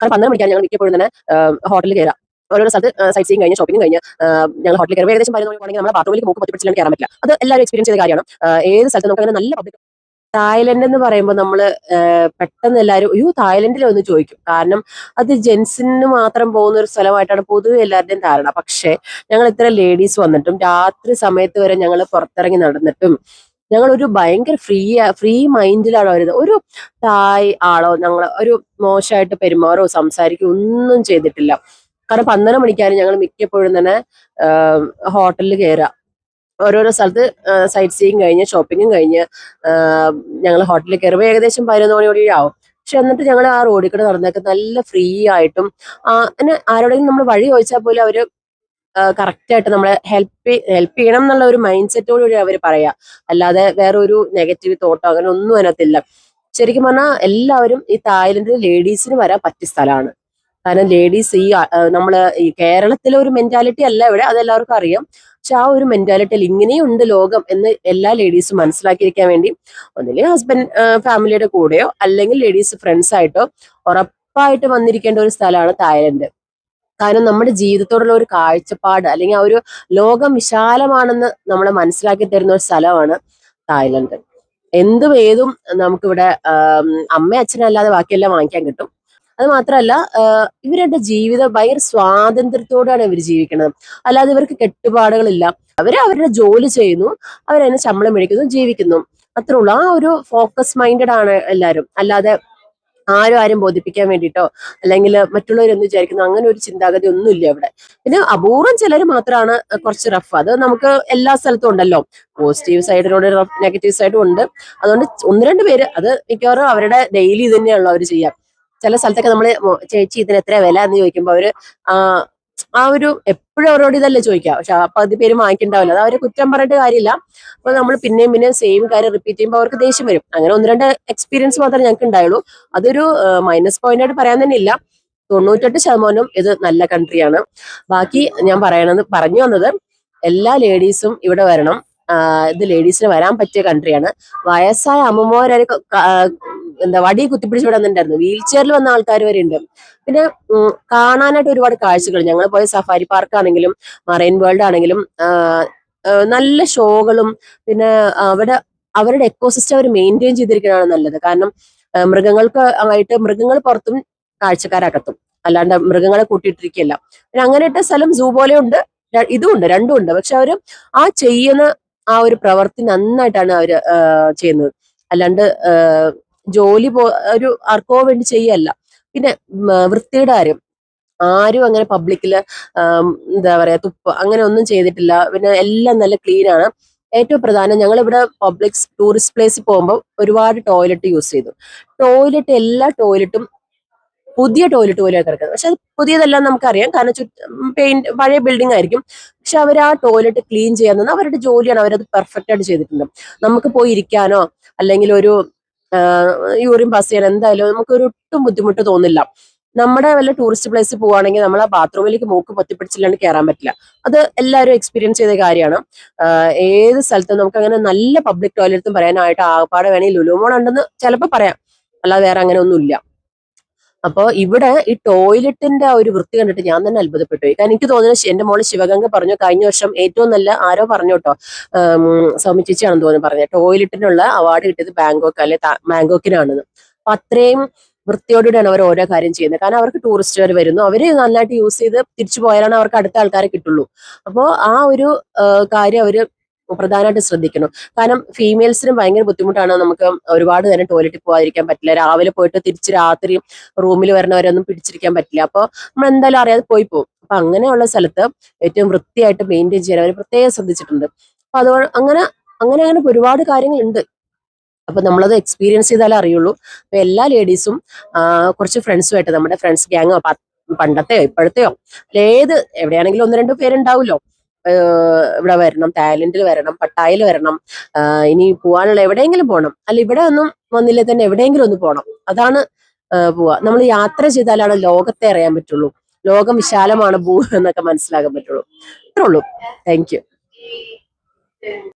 കാരണം 12 മണിക്കാണ് ഞങ്ങൾ മിക്കപ്പോഴും തന്നെ ഹോട്ടലിൽ കയറാം. ഓരോരോ സ്ഥലത്ത് സൈറ്റ് സീയിങ് കഴിഞ്ഞ് ഷോപ്പിംഗ് കഴിഞ്ഞ് ഞങ്ങൾ ഹോട്ടലിൽ കയറുമ്പോൾ ഏകദേശം 11 മണിയാണെങ്കിൽ നമ്മുടെ ബാത്റൂമിലേക്ക് മൂക്ക് പൊത്തിപ്പിടിച്ചില്ലാണ്ട് കയറാൻ പറ്റില്ല. അത് എല്ലാവരും എക്സ്പീരിയൻസ് ചെയ്ത കാര്യമാണ്. ഏത് സ്ഥലത്ത് നമുക്ക് അങ്ങനെ നല്ല പബ്ലിക് തായ്ലൻഡ് എന്ന് പറയുമ്പോൾ നമ്മള് പെട്ടെന്ന് എല്ലാവരും അയ്യോ തായ്ലൻഡിലൊന്ന് ചോദിക്കും. കാരണം അത് ജെൻസിന് മാത്രം പോകുന്ന ഒരു സ്ഥലമായിട്ടാണ് പൊതുവെ എല്ലാവരുടെയും ധാരണ. പക്ഷേ ഞങ്ങൾ ഇത്ര ലേഡീസ് വന്നിട്ടും രാത്രി സമയത്ത് വരെ ഞങ്ങൾ പുറത്തിറങ്ങി നടന്നിട്ടും ഞങ്ങൾ ഒരു ഭയങ്കര ഫ്രീ മൈൻഡിലാണ് വരുന്നത്. ഒരു തായ് ആളോ ഞങ്ങൾ ഒരു മോശമായിട്ട് പെരുമാറോ സംസാരിക്കോ ഒന്നും ചെയ്തിട്ടില്ല. കാരണം 12 മണിക്കാണ് ഞങ്ങൾ മിക്കപ്പോഴും തന്നെ ഹോട്ടലിൽ കയറുക. ഓരോരോ സ്ഥലത്ത് സൈറ്റ് സീയിങ് കഴിഞ്ഞ് ഷോപ്പിങ്ങും കഴിഞ്ഞ് ഞങ്ങൾ ഹോട്ടലിൽ കയറുമ്പോൾ ഏകദേശം 11 മണിയോടെ ആവും. പക്ഷെ എന്നിട്ട് ഞങ്ങൾ ആ റോഡിൽ കൂടെ നടന്നൊക്കെ നല്ല ഫ്രീ ആയിട്ടും പിന്നെ ആരോടെങ്കിലും നമ്മൾ വഴി ചോദിച്ചാൽ പോലും അവര് കറക്റ്റ് ആയിട്ട് നമ്മളെ ഹെൽപ്പ് ചെയ്യണം എന്നുള്ള ഒരു മൈൻഡ് സെറ്റോടുകൂടി അവർ പറയാ. അല്ലാതെ വേറെ ഒരു നെഗറ്റീവ് തോട്ടോ അങ്ങനെ ഒന്നും അതിനകത്തില്ല. ശരിക്കും പറഞ്ഞാൽ എല്ലാവരും ഈ തായ്ലൻഡിൽ ലേഡീസിന് വരാൻ പറ്റിയ സ്ഥലമാണ്. കാരണം ലേഡീസ് നമ്മള് ഈ കേരളത്തിലെ ഒരു മെന്റാലിറ്റി അല്ല ഇവിടെ, അതെല്ലാവർക്കും അറിയാം. പക്ഷെ ആ ഒരു മെന്റാലിറ്റിയിൽ ഇങ്ങനെയും ഉണ്ട് ലോകം എന്ന് എല്ലാ ലേഡീസും മനസ്സിലാക്കിയിരിക്കാൻ വേണ്ടി ഒന്നില്ലെങ്കിൽ ഹസ്ബൻഡ് ഫാമിലിയുടെ കൂടെയോ അല്ലെങ്കിൽ ലേഡീസ് ഫ്രണ്ട്സ് ആയിട്ടോ ഉറപ്പായിട്ട് വന്നിരിക്കേണ്ട ഒരു സ്ഥലമാണ് തായ്ലൻഡ്. കാരണം നമ്മുടെ ജീവിതത്തോടുള്ള ഒരു കാഴ്ചപ്പാട് അല്ലെങ്കിൽ ആ ഒരു ലോകം വിശാലമാണെന്ന് നമ്മളെ മനസ്സിലാക്കി തരുന്ന ഒരു സ്ഥലമാണ് തായ്ലൻഡ്. എന്തും ഏതും നമുക്കിവിടെ അമ്മ അച്ഛനല്ലാതെ ബാക്കിയെല്ലാം വാങ്ങിക്കാൻ കിട്ടും. അത് മാത്രമല്ല ഇവരുടെ ജീവിതം ഭയങ്കര സ്വാതന്ത്ര്യത്തോടെയാണ് ഇവർ ജീവിക്കുന്നത്. അല്ലാതെ ഇവർക്ക് കെട്ടുപാടുകളില്ല. അവര് അവരുടെ ജോലി ചെയ്യുന്നു, അവരതിന് ശമ്പളം മേടിക്കുന്നു, ജീവിക്കുന്നു, അത്രേ ഉള്ളൂ. ആ ഒരു ഫോക്കസ് മൈൻഡഡ് ആണ് എല്ലാവരും. അല്ലാതെ ആരും ബോധിപ്പിക്കാൻ വേണ്ടിയിട്ടോ അല്ലെങ്കിൽ മറ്റുള്ളവരെന്ത് വിചാരിക്കുന്നു അങ്ങനെ ഒരു ചിന്താഗതി ഒന്നുമില്ല ഇവിടെ. പിന്നെ അപൂർവം ചിലർ മാത്രമാണ് കുറച്ച് റഫ്. അത് നമുക്ക് എല്ലാ സ്ഥലത്തും ഉണ്ടല്ലോ. പോസിറ്റീവ് സൈഡിലൂടെ നെഗറ്റീവ് സൈഡും ഉണ്ട്. അതുകൊണ്ട് ഒന്ന് രണ്ട് പേര് അത് മിക്കവാറും അവരുടെ ഡെയിലി തന്നെയാണല്ലോ അവർ ചെയ്യാം. ചില സ്ഥലത്തൊക്കെ നമ്മള് ചേച്ചി ഇതിന് എത്ര വില എന്ന് ചോദിക്കുമ്പോൾ അവര് ആ ഒരു എപ്പോഴും അവരോട് ഇതല്ലേ ചോദിക്കുക. പക്ഷെ അപ്പൊ അത് പേര് വാങ്ങിക്കണ്ടാവില്ല. അത് അവരെ കുറ്റം പറഞ്ഞിട്ട് കാര്യമില്ല. അപ്പൊ നമ്മൾ പിന്നെയും സെയിം കാര്യം റിപ്പീറ്റ് ചെയ്യുമ്പോൾ അവർക്ക് ദേഷ്യം വരും. അങ്ങനെ ഒന്ന് രണ്ട് എക്സ്പീരിയൻസ് മാത്രമേ ഞങ്ങൾക്ക് ഉണ്ടായുള്ളൂ. അതൊരു മൈനസ് പോയിന്റ് ആയിട്ട് പറയാൻ ഇല്ല. 98% ഇത് നല്ല കൺട്രിയാണ്. ബാക്കി ഞാൻ പറഞ്ഞു വന്നത് എല്ലാ ലേഡീസും ഇവിടെ വരണം. ഇത് ലേഡീസിന് വരാൻ പറ്റിയ കൺട്രിയാണ്. വയസ്സായ അമ്മമാരെ വടി കുത്തിപ്പിടിച്ച് ഇവിടെ വന്നിട്ടുണ്ടായിരുന്നു. വീൽ ചെയറിൽ വന്ന ആൾക്കാർ വരെ ഉണ്ട്. പിന്നെ കാണാനായിട്ട് ഒരുപാട് കാഴ്ചകൾ. ഞങ്ങൾ പോയ സഫാരി പാർക്ക് ആണെങ്കിലും മറൈൻ വേൾഡ് ആണെങ്കിലും നല്ല ഷോകളും പിന്നെ അവരുടെ എക്കോസിസ്റ്റം അവർ മെയിൻറ്റെയിൻ ചെയ്തിരിക്കുന്നതാണ് നല്ലത്. കാരണം മൃഗങ്ങൾ പുറത്തും കാഴ്ചക്കാരകത്തും, അല്ലാണ്ട് മൃഗങ്ങളെ കൂട്ടിയിട്ടിരിക്കുകയല്ല. പിന്നെ അങ്ങനെ ഇട്ട സ്ഥലം സൂ പോലെ ഉണ്ട്, ഇതും ഉണ്ട്, രണ്ടും ഉണ്ട്. പക്ഷെ അവര് ആ ചെയ്യുന്ന ആ ഒരു പ്രവൃത്തി നന്നായിട്ടാണ് അവര് ചെയ്യുന്നത്. അല്ലാണ്ട് ജോലി ഒരു ആർക്കോ വേണ്ടി ചെയ്യല്ല. പിന്നെ വൃത്തിയുടെ കാര്യം, ആരും അങ്ങനെ പബ്ലിക്കില് എന്താ പറയാ തുപ്പ് അങ്ങനെ ഒന്നും ചെയ്തിട്ടില്ല. പിന്നെ എല്ലാം നല്ല ക്ലീൻ ആണ്. ഏറ്റവും പ്രധാനം ഞങ്ങൾ ഇവിടെ ടൂറിസ്റ്റ് പ്ലേസിൽ പോകുമ്പോൾ ഒരുപാട് ടോയ്ലറ്റ് യൂസ് ചെയ്തു. എല്ലാ ടോയ്ലറ്റും പുതിയ ടോയ്ലറ്റ് പോലെയാണ് കിടക്കുന്നത്. പക്ഷെ അത് പുതിയതെല്ലാം നമുക്കറിയാം, കാരണം പഴയ ബിൽഡിംഗ് ആയിരിക്കും. പക്ഷെ അവർ ആ ടോയ്ലറ്റ് ക്ലീൻ ചെയ്യാൻ അവരുടെ ജോലിയാണ്. അവരത് പെർഫെക്റ്റ് ആയിട്ട് ചെയ്തിട്ടുണ്ട്. നമുക്ക് പോയി ഇരിക്കാനോ അല്ലെങ്കിൽ ഒരു യൂറിൻ പാസ് ചെയ്യാൻ എന്തായാലും നമുക്കൊരു ഒട്ടും ബുദ്ധിമുട്ട് തോന്നില്ല. നമ്മുടെ വല്ല ടൂറിസ്റ്റ് പ്ലേസിൽ പോവുകയാണെങ്കിൽ നമ്മൾ ആ ബാത്റൂമിലേക്ക് മൂക്ക് പൊത്തിപ്പിടിച്ചില്ലാണ്ട് കയറാൻ പറ്റില്ല. അത് എല്ലാവരും എക്സ്പീരിയൻസ് ചെയ്ത കാര്യമാണ്. ഏത് സ്ഥലത്തും നമുക്ക് അങ്ങനെ നല്ല പബ്ലിക് ടോയ്ലറ്റും പറയാനായിട്ട് ആകപ്പാടെ വേണമെങ്കിൽ ലുലു മോൾ ഉണ്ടെന്ന് ചിലപ്പോൾ പറയാം, അല്ലാതെ വേറെ അങ്ങനെ ഒന്നുമില്ല. അപ്പോൾ ഇവിടെ ഈ ടോയ്ലറ്റിന്റെ ആ ഒരു വൃത്തി കണ്ടിട്ട് ഞാൻ തന്നെ അത്ഭുതപ്പെട്ടു പോയി. കാരണം എനിക്ക് തോന്നുന്നത് എന്റെ മോള് ശിവഗംഗ പറഞ്ഞു കഴിഞ്ഞ വർഷം ഏറ്റവും നല്ല ആരോ പറഞ്ഞു കേട്ടോ, സൗമ്യ ചേച്ചിയാണെന്ന് തോന്നുന്നു പറഞ്ഞത്, ടോയ്ലറ്റിനുള്ള അവാർഡ് കിട്ടിയത് ബാങ്കോക്കിനാണെന്ന്. അപ്പൊ അത്രയും വൃത്തിയോടുകൂടിയാണ് അവർ ഓരോ കാര്യം ചെയ്യുന്നത്. കാരണം അവർക്ക് ടൂറിസ്റ്റുകാർ വരുന്നു, അവര് നന്നായിട്ട് യൂസ് ചെയ്ത് തിരിച്ചു പോയാലാണ് അവർക്ക് അടുത്ത ആൾക്കാരെ കിട്ടുള്ളൂ. അപ്പോൾ ആ ഒരു കാര്യം അവര് പ്രധാനമായിട്ട് ശ്രദ്ധിക്കണം. കാരണം ഫീമെയിൽസിന് ഭയങ്കര ബുദ്ധിമുട്ടാണ്. നമുക്ക് ഒരുപാട് നേരം ടോയ്ലറ്റിൽ പോകാതിരിക്കാൻ പറ്റില്ല. രാവിലെ പോയിട്ട് തിരിച്ച് രാത്രി റൂമിൽ വരണവരൊന്നും പിടിച്ചിരിക്കാൻ പറ്റില്ല. അപ്പോൾ നമ്മൾ എന്തായാലും അറിയാതെ പോയി പോകും. അപ്പൊ അങ്ങനെയുള്ള സ്ഥലത്ത് ഏറ്റവും വൃത്തിയായിട്ട് മെയിൻറ്റെയിൻ ചെയ്യാൻ അവർ പ്രത്യേകം ശ്രദ്ധിച്ചിട്ടുണ്ട്. അപ്പൊ അതുകൊണ്ട് അങ്ങനെ ഒരുപാട് കാര്യങ്ങളുണ്ട്. അപ്പൊ നമ്മളത് എക്സ്പീരിയൻസ് ചെയ്താലേ അറിയുള്ളൂ. അപ്പൊ എല്ലാ ലേഡീസും കുറച്ച് ഫ്രണ്ട്സുമായിട്ട്, നമ്മുടെ ഫ്രണ്ട്സ് ഗ്യാങ്ങോ പണ്ടത്തെയോ ഇപ്പോഴത്തെയോ എവിടെയാണെങ്കിലും ഒന്ന് രണ്ട് പേരുണ്ടാവുമല്ലോ, ഇവിടെ വരണം, തായ്ലൻഡിൽ വരണം, പട്ടായയിൽ വരണം, ഇനി പോവാനുള്ള എവിടെയെങ്കിലും പോകണം. അല്ല ഇവിടെ ഒന്നും വന്നില്ലേ തന്നെ എവിടെയെങ്കിലും ഒന്ന് പോകണം. അതാണ് പോവാ. നമ്മൾ യാത്ര ചെയ്താലാണ് ലോകത്തെ അറിയാൻ പറ്റുള്ളൂ. ലോകം വിശാലമാണ് എന്നൊക്കെ മനസ്സിലാക്കാൻ പറ്റുള്ളൂ. അത്രേ ഉള്ളൂ. Thank you.